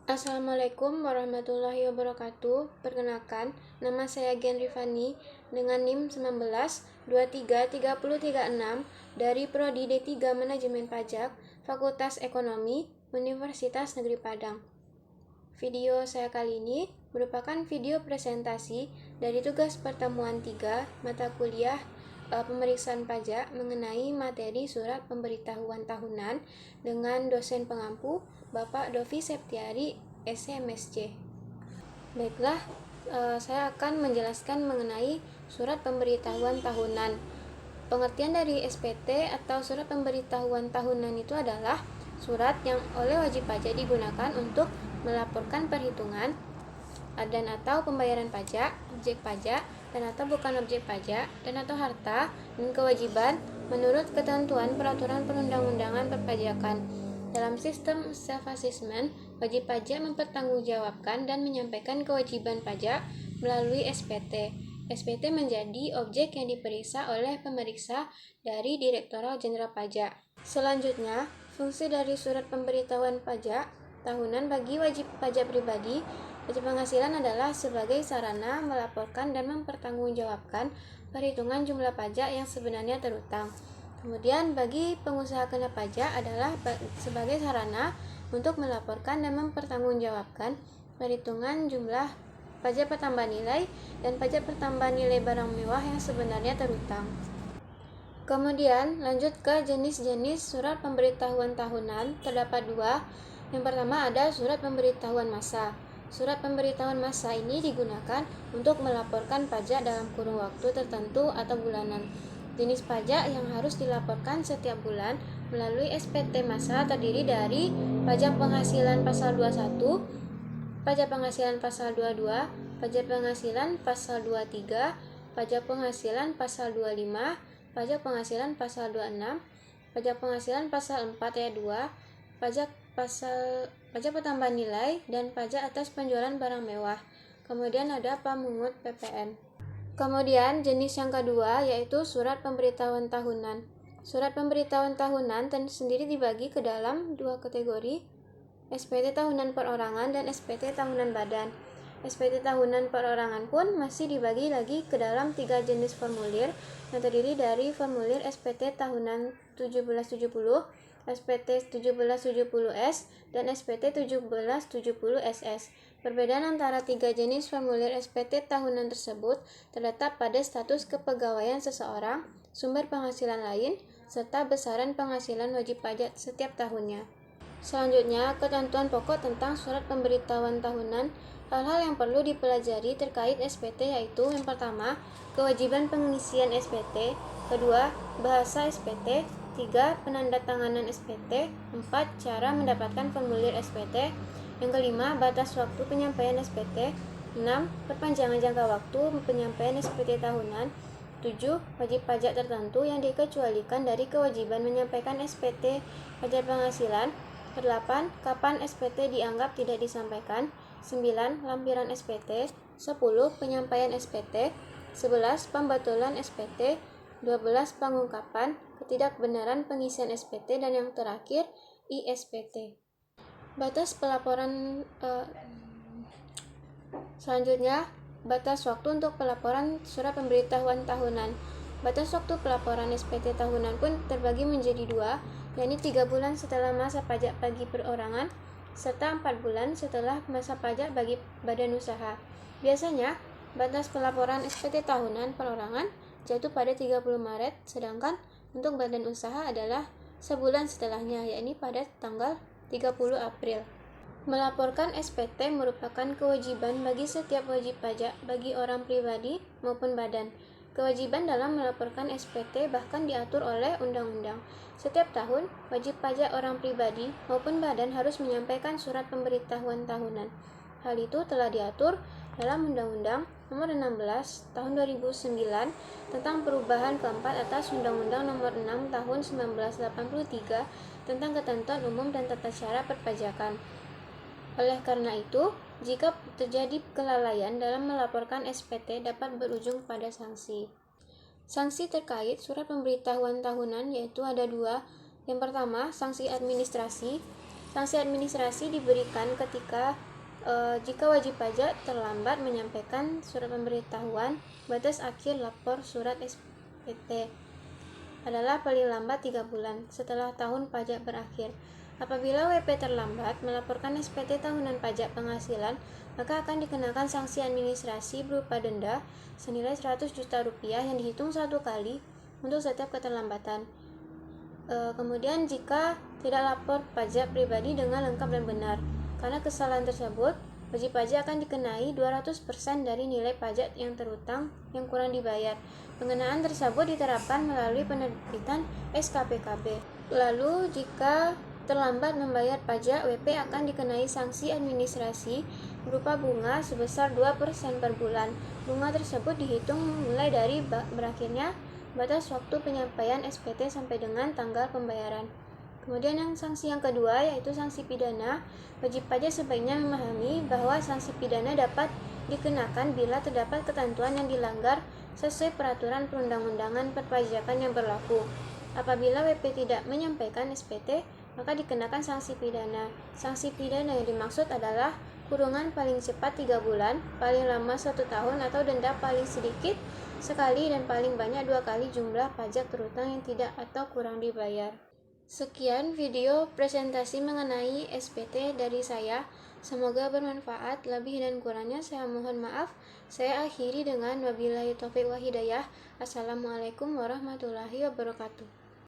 Assalamualaikum warahmatullahi wabarakatuh. Perkenalkan, nama saya Gen Rifani dengan NIM 19233036 dari Prodi D3 Manajemen Pajak, Fakultas Ekonomi, Universitas Negeri Padang. Video saya kali ini merupakan video presentasi dari tugas pertemuan 3 mata kuliah pemeriksaan pajak mengenai materi surat pemberitahuan tahunan dengan dosen pengampu Bapak Dovi Septiari, SMSC. Baiklah, saya akan menjelaskan mengenai surat pemberitahuan tahunan. Pengertian dari SPT atau surat pemberitahuan tahunan itu adalah surat yang oleh wajib pajak digunakan untuk melaporkan perhitungan dan atau pembayaran pajak, objek pajak, dan atau bukan objek pajak, dan atau harta dan kewajiban menurut ketentuan peraturan perundang-undangan perpajakan. Dalam sistem self-assessment, wajib pajak mempertanggungjawabkan dan menyampaikan kewajiban pajak melalui SPT. SPT menjadi objek yang diperiksa oleh pemeriksa dari Direktorat Jenderal Pajak. Selanjutnya, fungsi dari surat pemberitahuan pajak tahunan bagi wajib pajak pribadi. Wajib penghasilan adalah sebagai sarana melaporkan dan mempertanggungjawabkan perhitungan jumlah pajak yang sebenarnya terutang. Kemudian bagi pengusaha kena pajak adalah sebagai sarana untuk melaporkan dan mempertanggungjawabkan perhitungan jumlah pajak pertambahan nilai dan pajak pertambahan nilai barang mewah yang sebenarnya terutang. Kemudian lanjut ke jenis-jenis surat pemberitahuan tahunan, terdapat dua. Yang pertama ada surat pemberitahuan massa. Surat pemberitahuan massa ini digunakan untuk melaporkan pajak dalam kurun waktu tertentu atau bulanan. Jenis pajak yang harus dilaporkan setiap bulan melalui SPT massa terdiri dari pajak penghasilan pasal 21, pajak penghasilan pasal 22, pajak penghasilan pasal 23, pajak penghasilan pasal 25, pajak penghasilan pasal 26, pajak penghasilan pasal 4 ayat 2, pajak pertambahan nilai, dan pajak atas penjualan barang mewah. Kemudian ada pemungut PPN. Kemudian jenis yang kedua yaitu surat pemberitahuan tahunan. Surat pemberitahuan tahunan sendiri dibagi ke dalam dua kategori, SPT tahunan perorangan dan SPT tahunan badan. SPT tahunan perorangan pun masih dibagi lagi ke dalam tiga jenis formulir yang terdiri dari formulir SPT tahunan 1770, SPT 1770S, dan SPT 1770SS. Perbedaan antara tiga jenis formulir SPT tahunan tersebut terletak pada status kepegawaian seseorang, sumber penghasilan lain, serta besaran penghasilan wajib pajak setiap tahunnya. Selanjutnya, ketentuan pokok tentang surat pemberitahuan tahunan. Hal-hal yang perlu dipelajari terkait SPT yaitu yang pertama, kewajiban pengisian SPT, kedua, bahasa SPT, 3. Penandatanganan SPT, 4. Cara mendapatkan formulir SPT, yang kelima, batas waktu penyampaian SPT, 6. Perpanjangan jangka waktu penyampaian SPT tahunan, 7. Wajib pajak tertentu yang dikecualikan dari kewajiban menyampaikan SPT pajak penghasilan, 8. Kapan SPT dianggap tidak disampaikan, 9. Lampiran SPT, 10. Penyampaian SPT, 11. Pembetulan SPT, 12. Pengungkapan ketidakbenaran pengisian SPT, dan yang terakhir ISPT. Batas pelaporan selanjutnya, batas waktu untuk pelaporan surat pemberitahuan tahunan. Batas waktu pelaporan SPT tahunan pun terbagi menjadi dua, yakni 3 bulan setelah masa pajak bagi perorangan, serta 4 bulan setelah masa pajak bagi badan usaha. Biasanya, batas pelaporan SPT tahunan perorangan jatuh pada 30 Maret, sedangkan untuk badan usaha adalah sebulan setelahnya, yakni pada tanggal 30 April. Melaporkan SPT merupakan kewajiban bagi setiap wajib pajak bagi orang pribadi maupun badan. Kewajiban dalam melaporkan SPT bahkan diatur oleh undang-undang. Setiap tahun, wajib pajak orang pribadi maupun badan harus menyampaikan surat pemberitahuan tahunan. Hal itu telah diatur dalam Undang-Undang Nomor 16 Tahun 2009 tentang perubahan keempat atas Undang-Undang Nomor 6 Tahun 1983 tentang ketentuan umum dan tata cara perpajakan. Oleh karena itu, jika terjadi kelalaian dalam melaporkan SPT dapat berujung pada sanksi. Sanksi terkait surat pemberitahuan tahunan yaitu ada dua. Yang pertama, sanksi administrasi. Sanksi administrasi diberikan ketika jika wajib pajak terlambat menyampaikan surat pemberitahuan batas akhir lapor surat SPT adalah paling lambat 3 bulan setelah tahun pajak berakhir. Apabila WP terlambat melaporkan SPT tahunan pajak penghasilan, maka akan dikenakan sanksi administrasi berupa denda senilai 100 juta rupiah yang dihitung satu kali untuk setiap keterlambatan. Kemudian jika tidak lapor pajak pribadi dengan lengkap dan benar, karena kesalahan tersebut, wajib pajak akan dikenai 200% dari nilai pajak yang terutang yang kurang dibayar. Pengenaan tersebut diterapkan melalui penerbitan SKPKB. Lalu jika terlambat membayar pajak, WP akan dikenai sanksi administrasi berupa bunga sebesar 2% per bulan. Bunga tersebut dihitung mulai dari berakhirnya batas waktu penyampaian SPT sampai dengan tanggal pembayaran. Kemudian sanksi yang kedua yaitu sanksi pidana. Wajib pajak sebaiknya memahami bahwa sanksi pidana dapat dikenakan bila terdapat ketentuan yang dilanggar sesuai peraturan perundang-undangan perpajakan yang berlaku. Apabila WP tidak menyampaikan SPT, maka dikenakan sanksi pidana. Sanksi pidana yang dimaksud adalah kurungan paling cepat 3 bulan, paling lama 1 tahun, atau denda paling sedikit sekali dan paling banyak 2 kali jumlah pajak terutang yang tidak atau kurang dibayar. Sekian video presentasi mengenai SPT dari saya. Semoga bermanfaat. Lebih dan kurangnya saya mohon maaf. Saya akhiri dengan wabillahi taufiq wa hidayah. Assalamualaikum warahmatullahi wabarakatuh.